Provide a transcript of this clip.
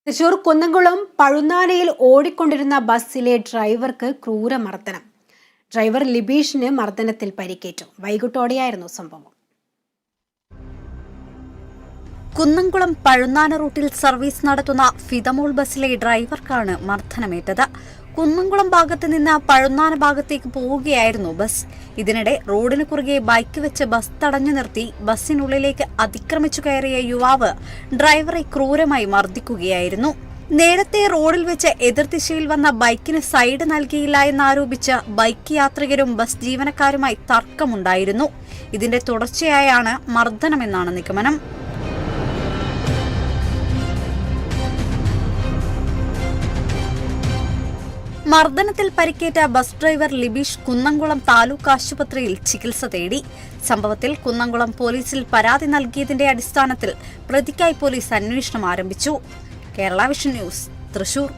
തൃശൂർ കുന്നംകുളം പഴുന്നാനയിൽ ഓടിക്കൊണ്ടിരുന്ന ബസ്സിലെ ഡ്രൈവർക്ക് ക്രൂരമർദ്ദനം. ഡ്രൈവർ ലിബീഷിന് മർദ്ദനത്തിൽ പരിക്കേറ്റു. വൈകിട്ടോടെയായിരുന്നു സംഭവം. കുന്നംകുളം പഴുന്നാന റൂട്ടിൽ സർവീസ് നടത്തുന്ന ഫിദമോൾ ബസ്സിലെ ഡ്രൈവർക്കാണ് മർദ്ദനമേറ്റത്. കുന്നംകുളം ഭാഗത്ത് നിന്ന് പഴുന്നാന ഭാഗത്തേക്ക് പോവുകയായിരുന്നു ബസ്. ഇതിനിടെ റോഡിന് കുറുകെ ബൈക്ക് വെച്ച് ബസ് തടഞ്ഞു നിർത്തി ബസ്സിനുള്ളിലേക്ക് അതിക്രമിച്ചു കയറിയ യുവാവ് ഡ്രൈവറെ ക്രൂരമായി മർദ്ദിക്കുകയായിരുന്നു. നേരത്തെ റോഡിൽ വെച്ച് എതിർദിശയിൽ വന്ന ബൈക്കിന് സൈഡ് നൽകിയില്ല എന്നാരോപിച്ച് ബൈക്ക് യാത്രികരും ബസ് ജീവനക്കാരുമായി തർക്കമുണ്ടായിരുന്നു. ഇതിന്റെ തുടർച്ചയായാണ് മർദ്ദനമെന്നാണ് നിഗമനം. മർദ്ദനത്തിൽ പരിക്കേറ്റ ബസ് ഡ്രൈവർ ലിബീഷ് കുന്നംകുളം താലൂക്ക് ആശുപത്രിയിൽ ചികിത്സ തേടി. സംഭവത്തിൽ കുന്നംകുളം പോലീസിൽ പരാതി നൽകിയതിന്റെ അടിസ്ഥാനത്തിൽ പ്രതിക്കായി പോലീസ് അന്വേഷണം ആരംഭിച്ചു. Kerala vision news, Thrissur.